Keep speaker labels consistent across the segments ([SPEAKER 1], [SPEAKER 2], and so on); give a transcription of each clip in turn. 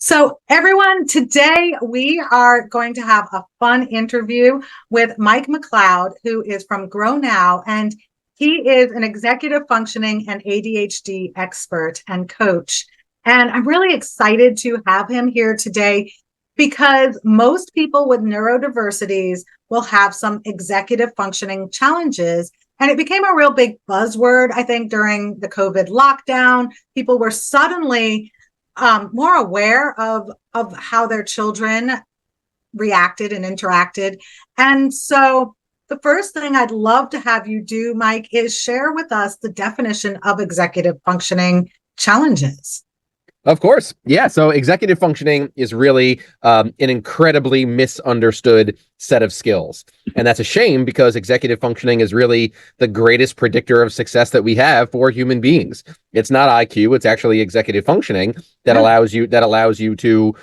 [SPEAKER 1] So everyone, today we are going to have a fun interview with Mike Mcleod, who is from GrowNOW, and he is an executive functioning and ADHD expert and coach. And I'm really excited to have him here today because most people with neurodiversities will have some executive functioning challenges. And it became a real big buzzword, I think, during the COVID lockdown. People were suddenly more aware of how their children reacted and interacted. And so the first thing I'd love to have you do, Mike, is share with us the definition of executive functioning challenges.
[SPEAKER 2] Of course. Yeah. So executive functioning is really an incredibly misunderstood set of skills. And that's a shame because executive functioning is really the greatest predictor of success that we have for human beings. It's not IQ. It's actually executive functioning that allows you to,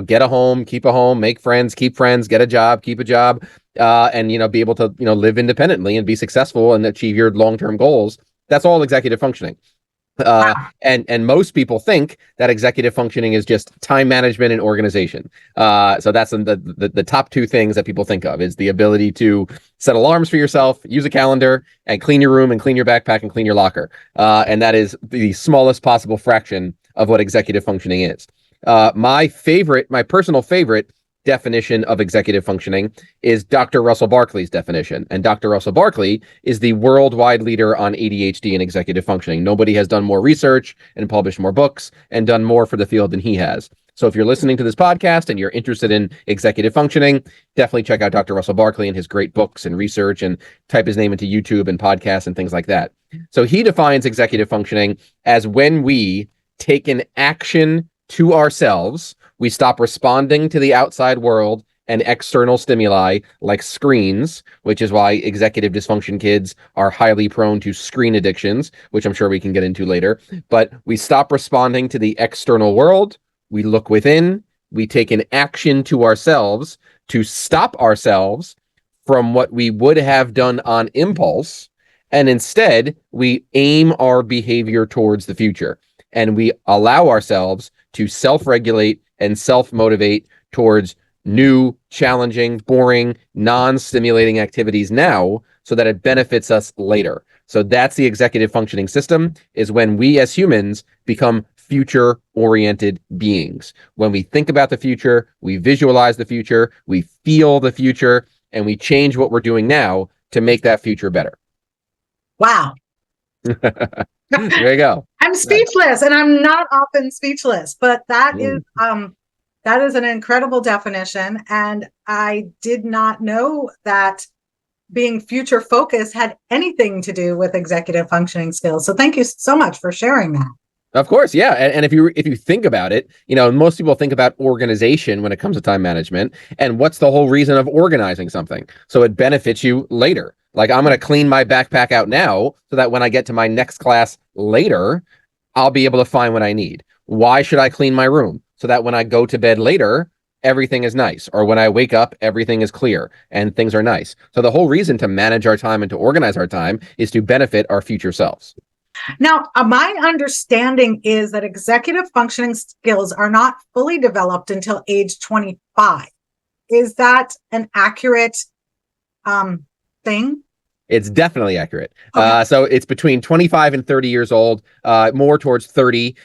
[SPEAKER 2] get a home, make friends, keep friends, get a job, keep a job, and, be able to, live independently and be successful and achieve your long-term goals. That's all executive functioning. And most people think that executive functioning is just time management and organization. So that's the top two things that people think of is the ability to set alarms for yourself, use a calendar, and clean your room and clean your backpack and clean your locker. And that is the smallest possible fraction of what executive functioning is. My personal favorite definition of executive functioning is Dr. Russell Barkley's definition. And Dr. Russell Barkley is the worldwide leader on ADHD and executive functioning. Nobody has done more research and published more books and done more for the field than he has. So if you're listening to this podcast and you're interested in executive functioning, definitely check out Dr. Russell Barkley and his great books and research and type his name into YouTube and podcasts and things like that. So he defines executive functioning as when we take an action to ourselves. We stop responding to the outside world and external stimuli like screens, which is why executive dysfunction kids are highly prone to screen addictions, which I'm sure we can get into later. But we stop responding to the external world. We look within. We take an action to ourselves to stop ourselves from what we would have done on impulse. And instead, we aim our behavior towards the future. And we allow ourselves to self-regulate and self-motivate towards new, challenging, boring, non-stimulating activities now so that it benefits us later. So that's the executive functioning system, is when we as humans become future-oriented beings. When we think about the future, we visualize the future, we feel the future, and we change what we're doing now to make that future better.
[SPEAKER 1] Wow.
[SPEAKER 2] There you go.
[SPEAKER 1] I'm speechless, and I'm not often speechless, but that is an incredible definition. And I did not know that being future focused had anything to do with executive functioning skills. So thank you so much for sharing that.
[SPEAKER 2] Of course, yeah. And if you think about it, most people think about organization when it comes to time management. And what's the whole reason of organizing something? So it benefits you later. Like, I'm going to clean my backpack out now so that when I get to my next class later, I'll be able to find what I need. Why should I clean my room? So that when I go to bed later, everything is nice. Or when I wake up, everything is clear and things are nice. So the whole reason to manage our time and to organize our time is to benefit our future selves.
[SPEAKER 1] Now, my understanding is that executive functioning skills are not fully developed until age 25. Is that an accurate thing?
[SPEAKER 2] It's definitely accurate.
[SPEAKER 1] Okay.
[SPEAKER 2] So it's between 25 and 30 years old, more towards 30.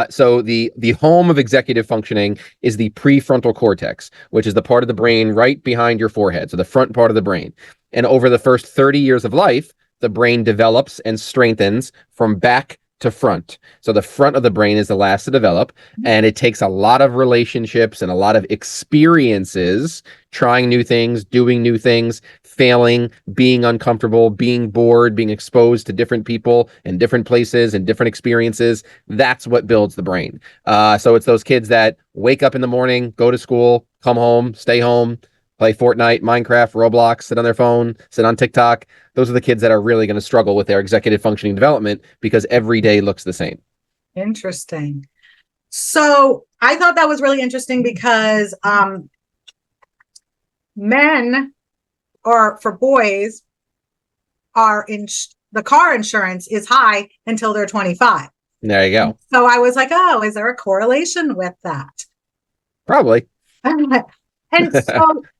[SPEAKER 2] So the home of executive functioning is the prefrontal cortex, which is the part of the brain right behind your forehead. So the front part of the brain. And over the first 30 years of life, the brain develops and strengthens from back to front. So the front of the brain is the last to develop, and it takes a lot of relationships and a lot of experiences, trying new things, doing new things, failing, being uncomfortable, being bored, being exposed to different people and different places and different experiences. That's what builds the brain. So it's those kids that wake up in the morning, go to school, come home, stay home, play Fortnite, Minecraft, Roblox, sit on their phone, sit on TikTok. Those are the kids that are really going to struggle with their executive functioning development because every day looks the same.
[SPEAKER 1] Interesting. So I thought that was really interesting because men, or for boys, the car insurance is high until they're 25.
[SPEAKER 2] There you go.
[SPEAKER 1] So I was like, oh, is there a correlation with that?
[SPEAKER 2] Probably.
[SPEAKER 1] And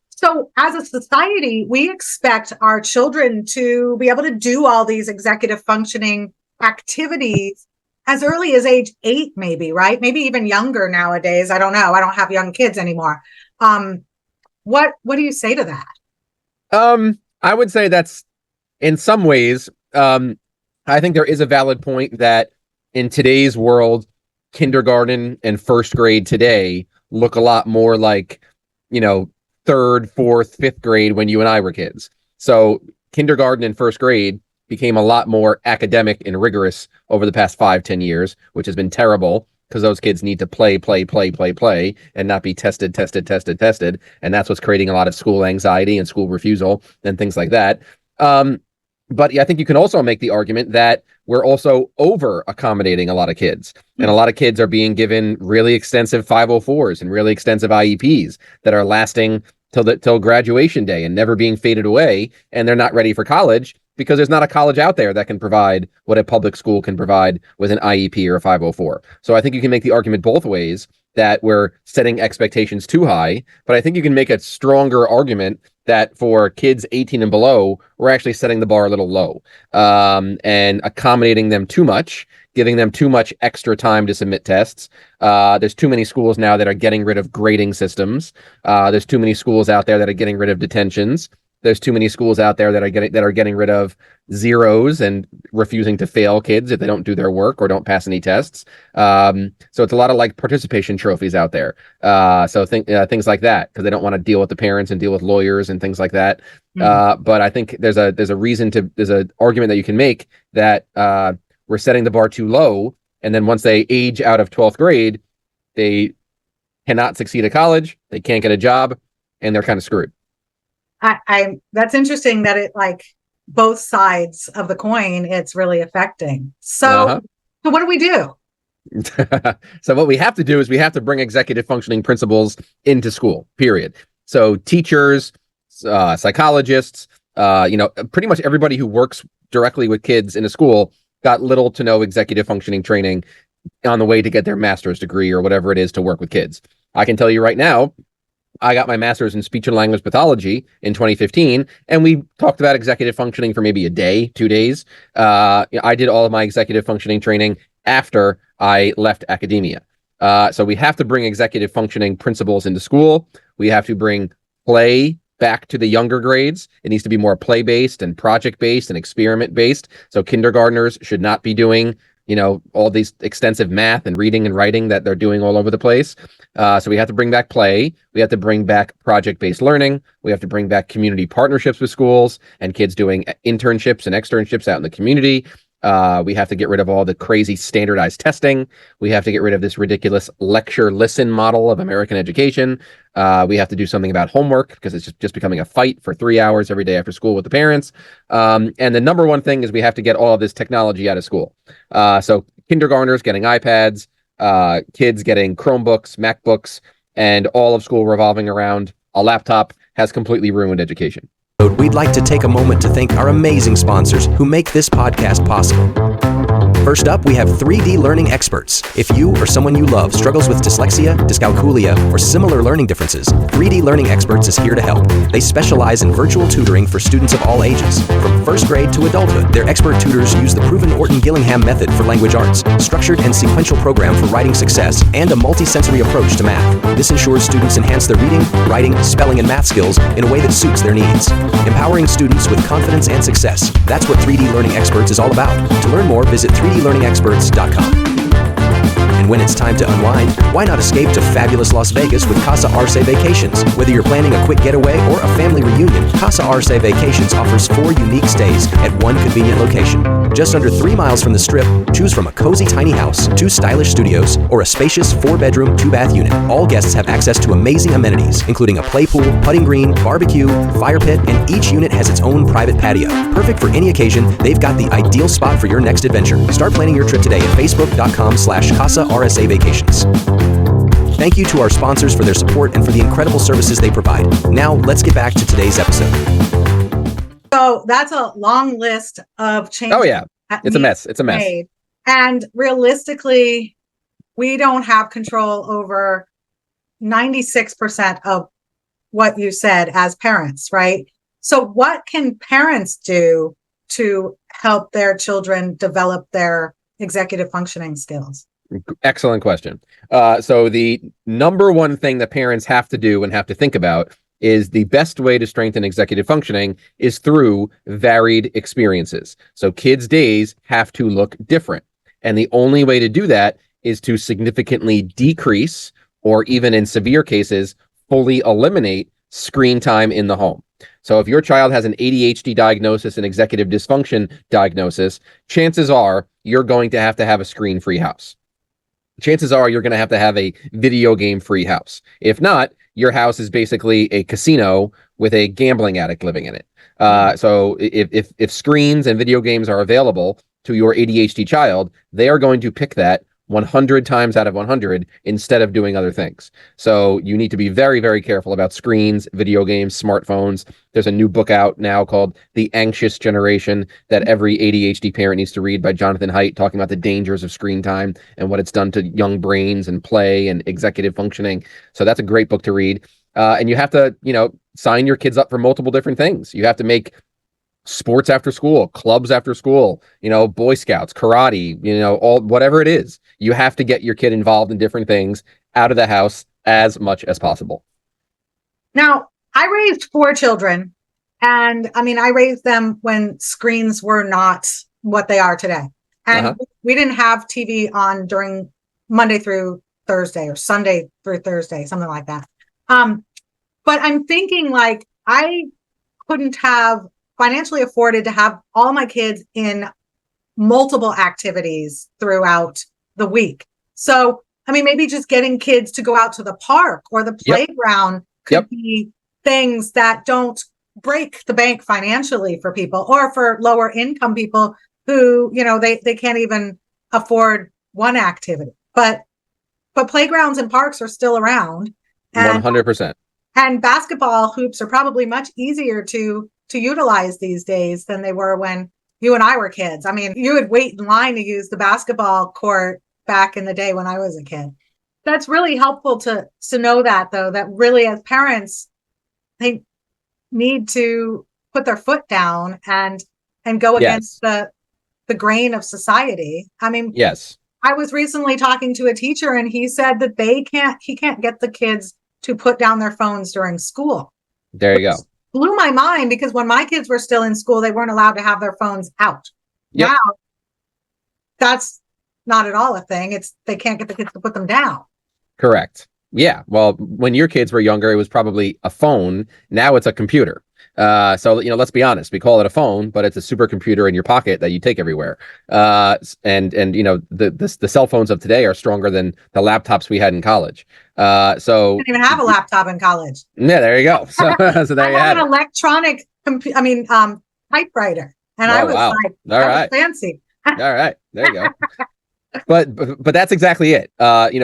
[SPEAKER 1] so as a society, we expect our children to be able to do all these executive functioning activities as early as age 8, maybe, right? Maybe even younger nowadays. I don't know. I don't have young kids anymore. What do you say to that?
[SPEAKER 2] I would say that's in some ways, I think there is a valid point that in today's world, kindergarten and first grade today look a lot more like, third, fourth, fifth grade when you and I were kids. So kindergarten and first grade became a lot more academic and rigorous over the past 5-10 years, which has been terrible because those kids need to play, and not be tested. And that's what's creating a lot of school anxiety and school refusal and things like that. But yeah, I think you can also make the argument that we're also over accommodating a lot of kids. And a lot of kids are being given really extensive 504s and really extensive IEPs that are lasting till graduation day and never being faded away. And they're not ready for college because there's not a college out there that can provide what a public school can provide with an IEP or a 504. So I think you can make the argument both ways that we're setting expectations too high, but I think you can make a stronger argument that for kids 18 and below, we're actually setting the bar a little low, and accommodating them too much, giving them too much extra time to submit tests. There's too many schools now that are getting rid of grading systems. There's too many schools out there that are getting rid of detentions. There's too many schools out there that are getting rid of zeros and refusing to fail kids if they don't do their work or don't pass any tests. So it's a lot of like participation trophies out there. So things like that, because they don't want to deal with the parents and deal with lawyers and things like that. But I think there's an argument that you can make that we're setting the bar too low, and then once they age out of 12th grade, they cannot succeed at college, they can't get a job, and they're kind of screwed.
[SPEAKER 1] That's interesting that it, like, both sides of the coin, it's really affecting. So what do we do?
[SPEAKER 2] So what we have to do is we have to bring executive functioning principles into school, period. So teachers, psychologists, pretty much everybody who works directly with kids in a school got little to no executive functioning training on the way to get their master's degree or whatever it is to work with kids. I can tell you right now, I got my master's in speech and language pathology in 2015, and we talked about executive functioning for maybe a day, 2 days. I did all of my executive functioning training after I left academia. So we have to bring executive functioning principles into school. We have to bring play back to the younger grades. It needs to be more play-based and project-based and experiment-based. So kindergartners should not be doing all these extensive math and reading and writing that they're doing all over the place. So we have to bring back play. We have to bring back project-based learning. We have to bring back community partnerships with schools and kids doing internships and externships out in the community. We have to get rid of all the crazy standardized testing. We have to get rid of this ridiculous lecture listen model of American education. We have to do something about homework because it's just becoming a fight for 3 hours every day after school with the parents. And the number one thing is we have to get all of this technology out of school. So kindergartners getting iPads, kids getting Chromebooks, MacBooks, and all of school revolving around a laptop has completely ruined education.
[SPEAKER 3] We'd like to take a moment to thank our amazing sponsors who make this podcast possible. First up, we have 3D Learning Experts. If you or someone you love struggles with dyslexia, dyscalculia, or similar learning differences, 3D Learning Experts is here to help. They specialize in virtual tutoring for students of all ages. From first grade to adulthood, their expert tutors use the proven Orton-Gillingham method for language arts, structured and sequential program for writing success, and a multi-sensory approach to math. This ensures students enhance their reading, writing, spelling, and math skills in a way that suits their needs. Empowering students with confidence and success. That's what 3D Learning Experts is all about. To learn more, visit 3dlearningexperts.com. And when it's time to unwind, why not escape to fabulous Las Vegas with Casa Arce Vacations? Whether you're planning a quick getaway or a family reunion, Casa Arce Vacations offers 4 unique stays at one convenient location. Just under 3 miles from the Strip, choose from a cozy tiny house, 2 stylish studios, or a spacious 4-bedroom, 2-bath unit. All guests have access to amazing amenities, including a play pool, putting green, barbecue, fire pit, and each unit has its own private patio. Perfect for any occasion, they've got the ideal spot for your next adventure. Start planning your trip today at facebook.com/Casa RSA Vacations. Thank you to our sponsors for their support and for the incredible services they provide. Now, let's get back to today's episode.
[SPEAKER 1] So that's a long list of changes.
[SPEAKER 2] Oh, yeah. It's a mess. It's a mess.
[SPEAKER 1] And realistically, we don't have control over 96% of what you said as parents, right? So what can parents do to help their children develop their executive functioning skills?
[SPEAKER 2] Excellent question. So the number one thing that parents have to do and have to think about is the best way to strengthen executive functioning is through varied experiences. So kids' days have to look different. And the only way to do that is to significantly decrease, or even in severe cases, fully eliminate screen time in the home. So if your child has an ADHD diagnosis and executive dysfunction diagnosis, chances are you're going to have a screen-free house. Chances are you're going to have a video game-free house. If not, your house is basically a casino with a gambling addict living in it. So if screens and video games are available to your ADHD child, they are going to pick that 100 times out of 100 instead of doing other things. So you need to be very, very careful about screens, video games, smartphones. There's a new book out now called The Anxious Generation that every ADHD parent needs to read, by Jonathan Haidt, talking about the dangers of screen time and what it's done to young brains and play and executive functioning. So that's a great book to read. And you have to, sign your kids up for multiple different things. You have to make sports after school, clubs after school, Boy Scouts, karate, all whatever it is. You have to get your kid involved in different things out of the house as much as possible.
[SPEAKER 1] Now, I raised 4 children, and I raised them when screens were not what they are today. And we didn't have TV on during Monday through Thursday or Sunday through Thursday, something like that. But I'm thinking, like, I couldn't have financially afforded to have all my kids in multiple activities throughout the week. So, maybe just getting kids to go out to the park or the playground could be things that don't break the bank financially for people, or for lower income people who, they can't even afford one activity. But playgrounds and parks are still around. And
[SPEAKER 2] 100%.
[SPEAKER 1] And basketball hoops are probably much easier to utilize these days than they were when you and I were kids. You would wait in line to use the basketball court back in the day when I was a kid. That's really helpful to know that, though, that really as parents, they need to put their foot down and go against the grain of society.
[SPEAKER 2] Yes.
[SPEAKER 1] I was recently talking to a teacher, and he said that he can't get the kids to put down their phones during school.
[SPEAKER 2] There you go.
[SPEAKER 1] Blew my mind, because when my kids were still in school, they weren't allowed to have their phones out. Now, that's not at all a thing. They can't get the kids to put them down.
[SPEAKER 2] Correct. Yeah. Well, when your kids were younger, it was probably a phone. Now it's a computer. So, let's be honest, we call it a phone, but it's a supercomputer in your pocket that you take everywhere. And the cell phones of today are stronger than the laptops we had in college. So
[SPEAKER 1] I didn't even have a laptop in college.
[SPEAKER 2] Yeah, there you go. So there you have
[SPEAKER 1] an electronic typewriter, and I was like, was fancy.
[SPEAKER 2] All right, there you go. But that's exactly it.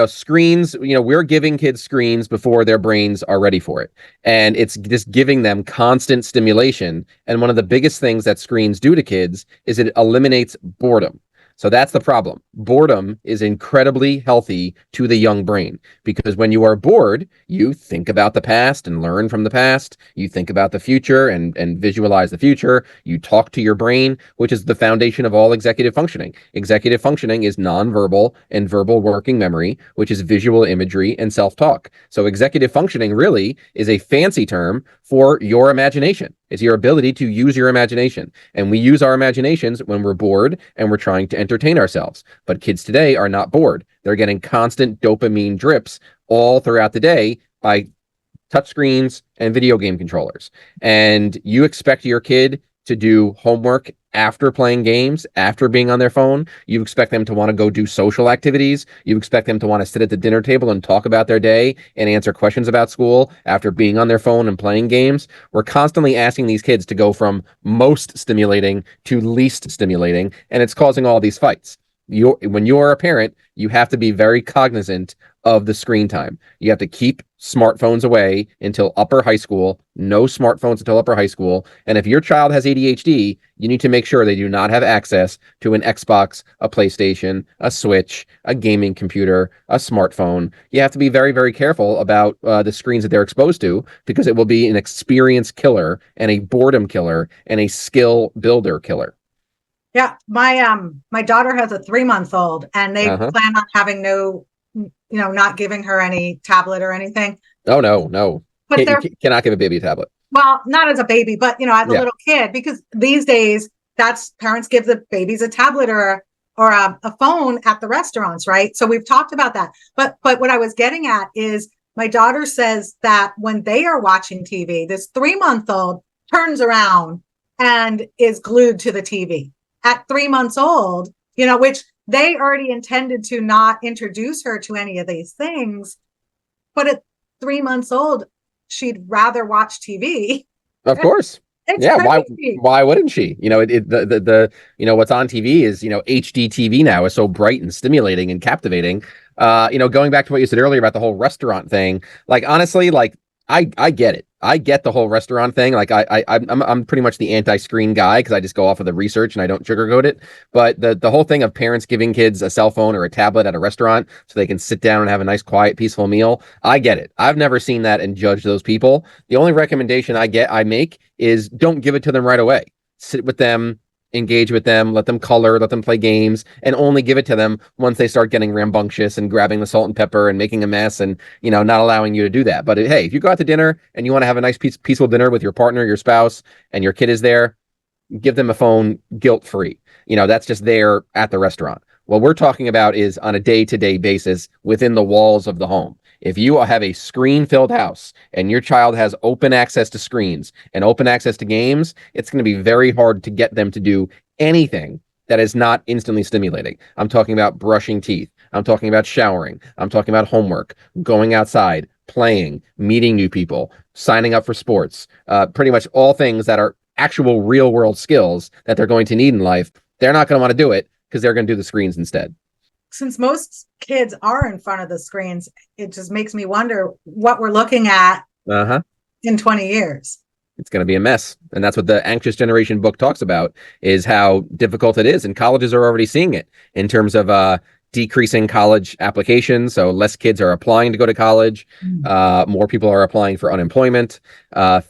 [SPEAKER 2] Screens, we're giving kids screens before their brains are ready for it. And it's just giving them constant stimulation. And one of the biggest things that screens do to kids is it eliminates boredom. So that's the problem. Boredom is incredibly healthy to the young brain, because when you are bored, you think about the past and learn from the past. You think about the future and visualize the future. You talk to your brain, which is the foundation of all executive functioning. Executive functioning is nonverbal and verbal working memory, which is visual imagery and self-talk. So executive functioning really is a fancy term for your imagination. It's your ability to use your imagination. And we use our imaginations when we're bored and we're trying to entertain ourselves. But kids today are not bored. They're getting constant dopamine drips all throughout the day by touchscreens and video game controllers. And you expect your kid to do homework after playing games, after being on their phone. You expect them to want to go do social activities. You expect them to want to sit at the dinner table and talk about their day and answer questions about school after being on their phone and playing games. We're constantly asking these kids to go from most stimulating to least stimulating, and it's causing all these fights. when you're a parent, you have to be very cognizant of the screen time. You have to keep smartphones away until upper high school, no smartphones until upper high school. And if your child has ADHD, you need to make sure they do not have access to an Xbox, a PlayStation, a Switch, a gaming computer, a smartphone. You have to be very, very careful about the screens that they're exposed to, because it will be an experience killer and a boredom killer and a skill builder killer.
[SPEAKER 1] Yeah, my daughter has a 3-month-old, and they plan on having not giving her any tablet or anything.
[SPEAKER 2] Oh, no.
[SPEAKER 1] But
[SPEAKER 2] you cannot give a baby a tablet.
[SPEAKER 1] Well, not as a baby, but as a little kid, because these days parents give the babies a tablet or a phone at the restaurants, right? So we've talked about that. But what I was getting at is my daughter says that when they are watching TV, this 3-month-old turns around and is glued to the TV. At 3 months old, which they already intended to not introduce her to any of these things. But at 3 months old, she'd rather watch TV.
[SPEAKER 2] Of course.
[SPEAKER 1] It's
[SPEAKER 2] yeah.
[SPEAKER 1] crazy.
[SPEAKER 2] Why wouldn't she? The what's on TV is, HD TV now is so bright and stimulating and captivating. Going back to what you said earlier about the whole restaurant thing, like, honestly, like, I get it. I get the whole restaurant thing. Like, I'm pretty much the anti-screen guy, because I just go off of the research and I don't sugarcoat it. But the whole thing of parents giving kids a cell phone or a tablet at a restaurant so they can sit down and have a nice, quiet, peaceful meal, I get it. I've never seen that and judged those people. The only recommendation I make is don't give it to them right away. Sit with them, engage with them, let them color, let them play games, and only give it to them once they start getting rambunctious and grabbing the salt and pepper and making a mess and, not allowing you to do that. But hey, if you go out to dinner and you want to have a nice, peaceful dinner with your partner, your spouse, and your kid is there, give them a phone guilt-free. That's just there at the restaurant. What we're talking about is on a day-to-day basis within the walls of the home. If you have a screen-filled house and your child has open access to screens and open access to games, it's going to be very hard to get them to do anything that is not instantly stimulating. I'm talking about brushing teeth. I'm talking about showering. I'm talking about homework, going outside, playing, meeting new people, signing up for sports, pretty much all things that are actual real-world skills that they're going to need in life. They're not going to want to do it because they're going to do the screens instead.
[SPEAKER 1] Since most kids are in front of the screens, it just makes me wonder what we're looking at in 20 years.
[SPEAKER 2] It's going to be a mess. And that's what the Anxious Generation book talks about, is how difficult it is. And colleges are already seeing it in terms of decreasing college applications. So less kids are applying to go to college. More people are applying for unemployment.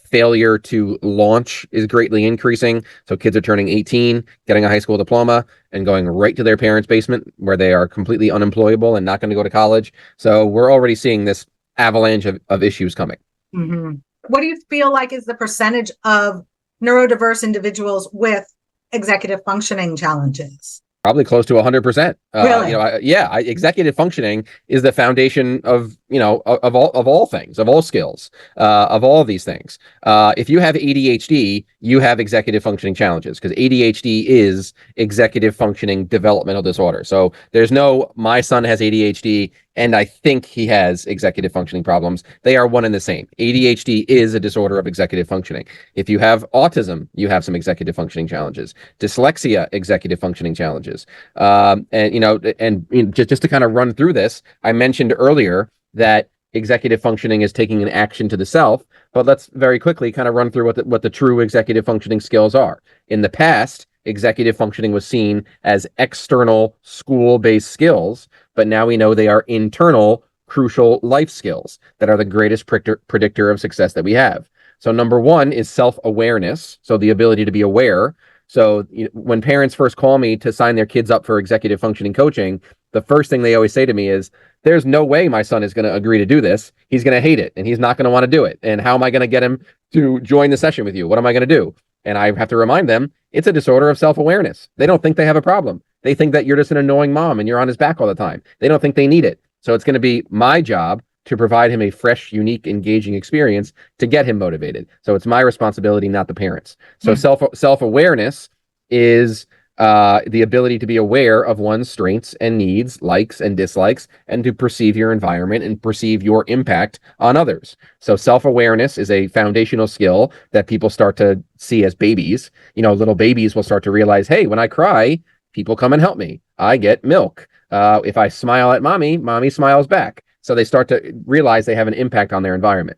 [SPEAKER 2] Failure to launch is greatly increasing. So kids are turning 18, getting a high school diploma, and going right to their parents' basement where they are completely unemployable and not going to go to college. So we're already seeing this avalanche of issues coming.
[SPEAKER 1] Mm-hmm. What do you feel like is the percentage of neurodiverse individuals with executive functioning challenges?
[SPEAKER 2] Probably close to 100%.
[SPEAKER 1] Really?
[SPEAKER 2] Executive functioning is the foundation of all things, of all skills, of all of these things. If you have ADHD, you have executive functioning challenges, because ADHD is executive functioning developmental disorder. So there's no, my son has ADHD and I think he has executive functioning problems. They are one and the same. ADHD is a disorder of executive functioning. If you have autism, you have some executive functioning challenges. Dyslexia, executive functioning challenges. Just to kind of run through this, I mentioned earlier that executive functioning is taking an action to the self, but let's very quickly kind of run through what the true executive functioning skills are. In the past, executive functioning was seen as external school-based skills, but now we know they are internal, crucial life skills that are the greatest predictor of success that we have. So number one is self-awareness, so the ability to be aware. So when parents first call me to sign their kids up for executive functioning coaching, the first thing they always say to me is, there's no way my son is going to agree to do this. He's going to hate it and he's not going to want to do it. And how am I going to get him to join the session with you? What am I going to do? And I have to remind them, it's a disorder of self-awareness. They don't think they have a problem. They think that you're just an annoying mom and you're on his back all the time. They don't think they need it. So it's going to be my job to provide him a fresh, unique, engaging experience to get him motivated. So it's my responsibility, not the parents. So self-awareness is the ability to be aware of one's strengths and needs, likes and dislikes, and to perceive your environment and perceive your impact on others. So self-awareness is a foundational skill that people start to see as babies. Little babies will start to realize, hey, when I cry, people come and help me. I get milk. If I smile at mommy, mommy smiles back. So they start to realize they have an impact on their environment.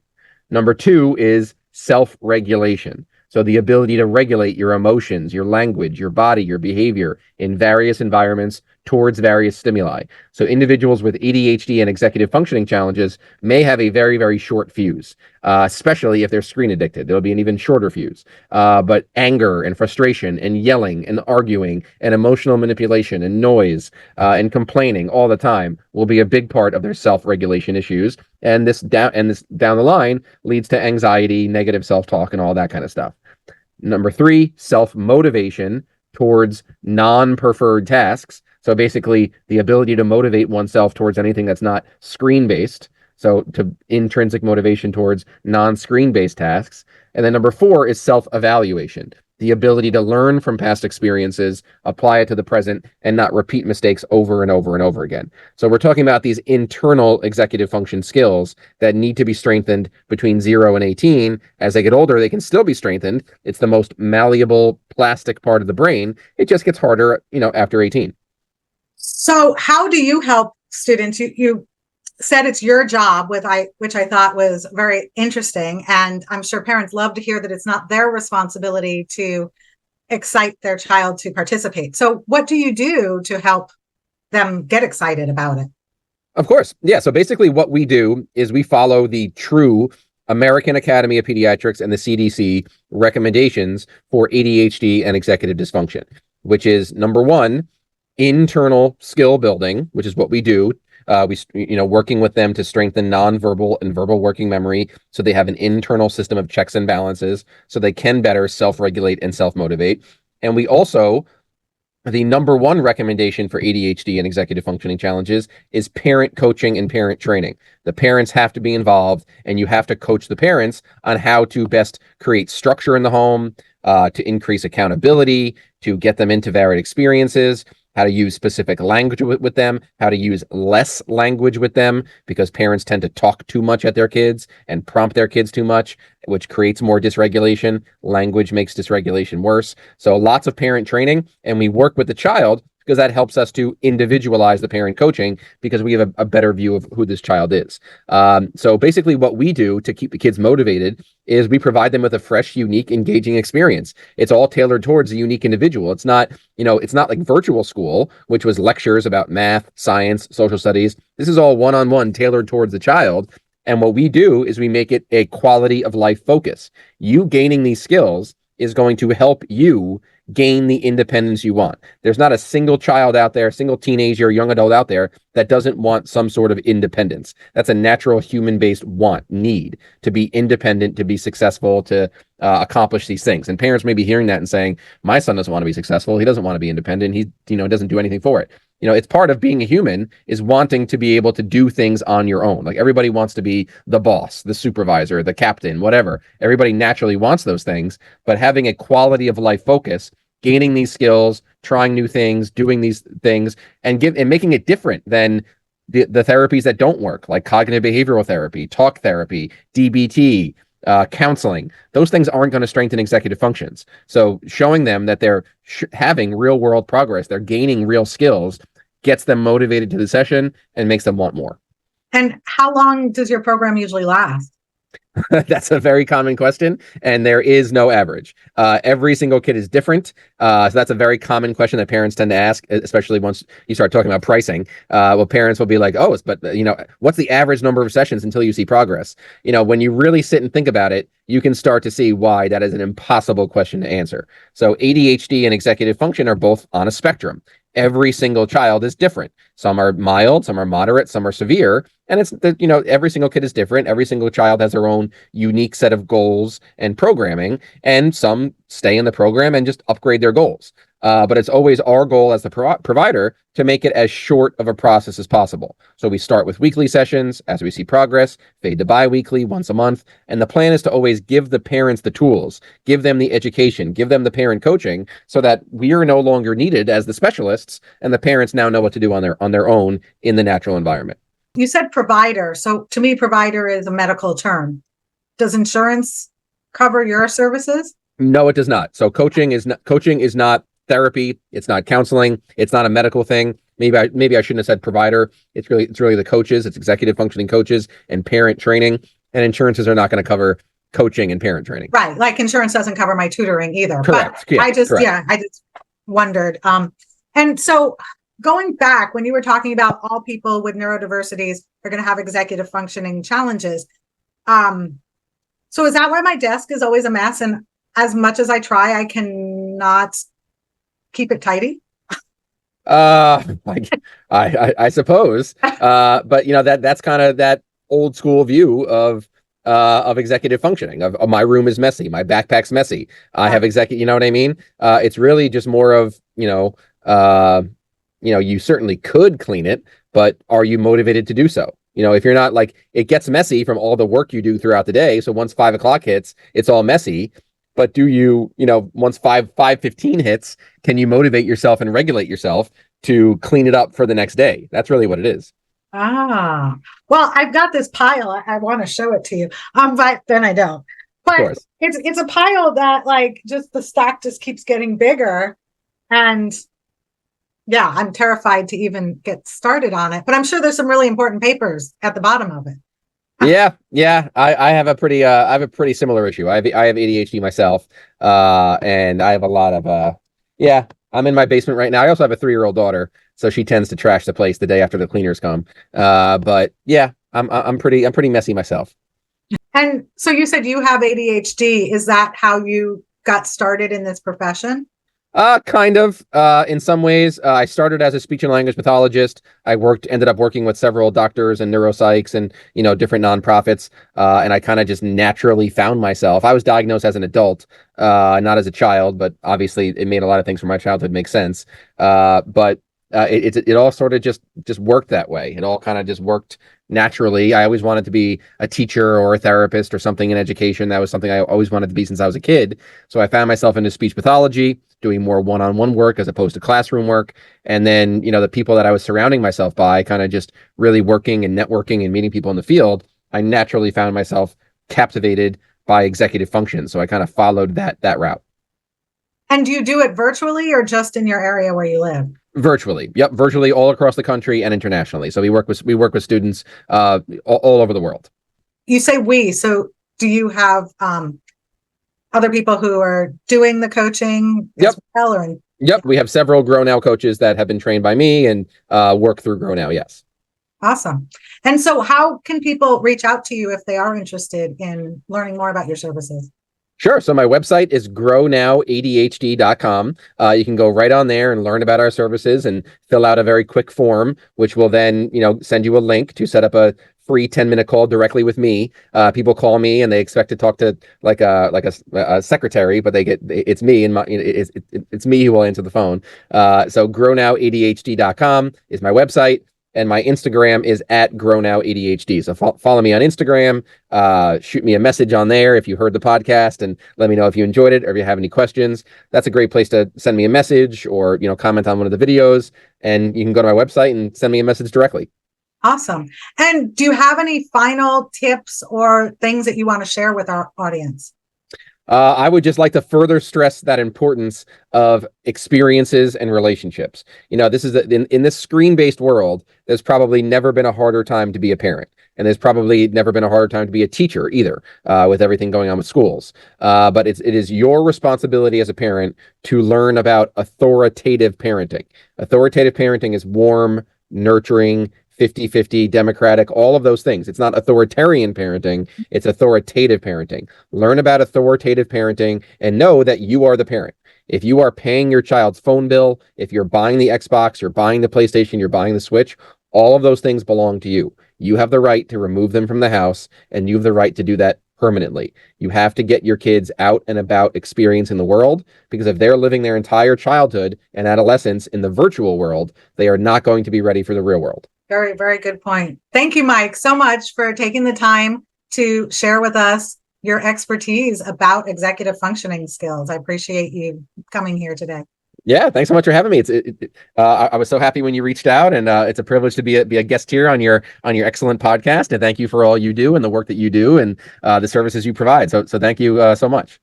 [SPEAKER 2] Number two is self-regulation. So the ability to regulate your emotions, your language, your body, your behavior in various environments towards various stimuli. So individuals with ADHD and executive functioning challenges may have a very, very short fuse, especially if they're screen addicted. There'll be an even shorter fuse. But anger and frustration and yelling and arguing and emotional manipulation and noise and complaining all the time will be a big part of their self-regulation issues. And this down the line leads to anxiety, negative self-talk, and all that kind of stuff. Number three, self-motivation towards non-preferred tasks. So basically, the ability to motivate oneself towards anything that's not screen-based. So to intrinsic motivation towards non-screen-based tasks. And then number four is self-evaluation, the ability to learn from past experiences, apply it to the present, and not repeat mistakes over and over and over again. So we're talking about these internal executive function skills that need to be strengthened between 0 and 18. As they get older, they can still be strengthened. It's the most malleable plastic part of the brain. It just gets harder, after 18.
[SPEAKER 1] So how do you help students? You said it's your job, which I thought was very interesting. And I'm sure parents love to hear that it's not their responsibility to excite their child to participate. So what do you do to help them get excited about it?
[SPEAKER 2] Of course. Yeah. So basically what we do is we follow the true American Academy of Pediatrics and the CDC recommendations for ADHD and executive dysfunction, which is number one, internal skill building, which is what we do. Working with them to strengthen nonverbal and verbal working memory so they have an internal system of checks and balances so they can better self-regulate and self-motivate. And we also, the number one recommendation for ADHD and executive functioning challenges is parent coaching and parent training. The parents have to be involved, and you have to coach the parents on how to best create structure in the home, to increase accountability, to get them into varied experiences, how to use specific language with them, how to use less language with them, because parents tend to talk too much at their kids and prompt their kids too much, which creates more dysregulation. Language makes dysregulation worse. So lots of parent training, and we work with the child because that helps us to individualize the parent coaching because we have a better view of who this child is. So basically what we do to keep the kids motivated is we provide them with a fresh, unique, engaging experience. It's all tailored towards a unique individual. It's not like virtual school, which was lectures about math, science, social studies. This is all one-on-one tailored towards the child. And what we do is we make it a quality of life focus. You gaining these skills is going to help you gain the independence you want. There's not a single child out there, single teenager, young adult out there that doesn't want some sort of independence. That's a natural human-based need to be independent, to be successful, to accomplish these things. And parents may be hearing that and saying, my son doesn't want to be successful. He doesn't want to be independent. He doesn't do anything for it. It's part of being a human is wanting to be able to do things on your own. Like everybody wants to be the boss, the supervisor, the captain, whatever. Everybody naturally wants those things, but having a quality of life focus, gaining these skills, trying new things, doing these things, and making it different than the therapies that don't work, like cognitive behavioral therapy, talk therapy, DBT, counseling. Those things aren't going to strengthen executive functions. So showing them that they're having real world progress, they're gaining real skills, gets them motivated to the session and makes them want more. And
[SPEAKER 1] how long does your program usually last?
[SPEAKER 2] That's a very common question, and there is no average. Every single kid is different. So that's a very common question that parents tend to ask, especially once you start talking about pricing. Well, parents will be like, oh, but what's the average number of sessions until you see progress? When you really sit and think about it, you can start to see why that is an impossible question to answer. So ADHD and executive function are both on a spectrum. Every single child is different. Some are mild, some are moderate, some are severe. And it's, every single kid is different. Every single child has their own unique set of goals and programming. And some stay in the program and just upgrade their goals. But it's always our goal as the provider to make it as short of a process as possible. So we start with weekly sessions. As we see progress, fade to bi-weekly, once a month. And the plan is to always give the parents the tools, give them the education, give them the parent coaching so that we are no longer needed as the specialists and the parents now know what to do on their own in the natural environment.
[SPEAKER 1] You said provider. So to me, provider is a medical term. Does insurance cover your services?
[SPEAKER 2] No, it does not. So coaching is not therapy. It's not counseling. It's not a medical thing. Maybe I shouldn't have said provider. It's really the coaches. It's executive functioning coaches and parent training. And insurances are not going to cover coaching and parent training.
[SPEAKER 1] Right. Like insurance doesn't cover my tutoring either.
[SPEAKER 2] Correct.
[SPEAKER 1] But
[SPEAKER 2] Yeah,
[SPEAKER 1] I just
[SPEAKER 2] correct.
[SPEAKER 1] wondered. And so going back when you were talking about all people with neurodiversities are going to have executive functioning challenges. So is that why my desk is always a mess? And as much as I try, I cannot keep it tidy.
[SPEAKER 2] I suppose. But that's kind of that old school view of executive functioning. Of my room is messy, my backpack's messy. I have executive. You know what I mean? It's really just more of you certainly could clean it, but are you motivated to do so? If you're not, like, it gets messy from all the work you do throughout the day. So once 5 o'clock hits, it's all messy. But do you, once 5:15 hits, can you motivate yourself and regulate yourself to clean it up for the next day? That's really what it is.
[SPEAKER 1] Well, I've got this pile. I want to show it to you. But then I don't. But it's a pile that, like, just the stack just keeps getting bigger. And yeah, I'm terrified to even get started on it. But I'm sure there's some really important papers at the bottom of it.
[SPEAKER 2] Yeah. I have a pretty similar issue. I have ADHD myself, and I have a lot of I'm in my basement right now. I also have a 3-year-old daughter, so she tends to trash the place the day after the cleaners come. But yeah, I'm pretty messy myself.
[SPEAKER 1] And so you said you have ADHD. Is that how you got started in this profession?
[SPEAKER 2] Kind of. In some ways, I started as a speech and language pathologist. I ended up working with several doctors and neuropsychs and, different nonprofits. And I kind of just naturally found myself. I was diagnosed as an adult, not as a child, but obviously it made a lot of things from my childhood make sense. But it all sort of just worked that way. It all kind of just worked naturally. I always wanted to be a teacher or a therapist or something in education. That was something I always wanted to be since I was a kid. So I found myself into speech pathology, doing more one-on-one work as opposed to classroom work. And then, the people that I was surrounding myself by, kind of just really working and networking and meeting people in the field, I naturally found myself captivated by executive function. So I kind of followed that route.
[SPEAKER 1] And do you do it virtually or just in your area where you live?
[SPEAKER 2] Virtually. Yep. Virtually all across the country and internationally. So we work with students all over the world.
[SPEAKER 1] You say we, so do you have other people who are doing the coaching as well?
[SPEAKER 2] Yep. We have several GrowNOW coaches that have been trained by me and work through GrowNOW. Yes.
[SPEAKER 1] Awesome. And so how can people reach out to you if they are interested in learning more about your services?
[SPEAKER 2] Sure. So my website is GrowNOWADHD.com. You can go right on there and learn about our services and fill out a very quick form, which will then, send you a link to set up a free 10-minute call directly with me. People call me and they expect to talk to like a secretary, but it's me and it's me who will answer the phone. So GrowNOWADHD.com is my website. And my Instagram is at GrowNOWADHD. So follow me on Instagram, shoot me a message on there if you heard the podcast and let me know if you enjoyed it or if you have any questions. That's a great place to send me a message or, comment on one of the videos. And you can go to my website and send me a message directly.
[SPEAKER 1] Awesome. And do you have any final tips or things that you want to share with our audience?
[SPEAKER 2] I would just like to further stress that importance of experiences and relationships. This is in this screen-based world, there's probably never been a harder time to be a parent. And there's probably never been a harder time to be a teacher either, with everything going on with schools. But it is your responsibility as a parent to learn about authoritative parenting. Authoritative parenting is warm, nurturing, 50-50, democratic, all of those things. It's not authoritarian parenting, it's authoritative parenting. Learn about authoritative parenting and know that you are the parent. If you are paying your child's phone bill, if you're buying the Xbox, you're buying the PlayStation, you're buying the Switch, all of those things belong to you. You have the right to remove them from the house, and you have the right to do that permanently. You have to get your kids out and about experiencing the world, because if they're living their entire childhood and adolescence in the virtual world, they are not going to be ready for the real world.
[SPEAKER 1] Very, very good point. Thank you, Mike, so much for taking the time to share with us your expertise about executive functioning skills. I appreciate you coming here today.
[SPEAKER 2] Yeah, thanks so much for having me. I was so happy when you reached out, and it's a privilege to be a guest here on your excellent podcast. And thank you for all you do and the work that you do and the services you provide. So thank you so much.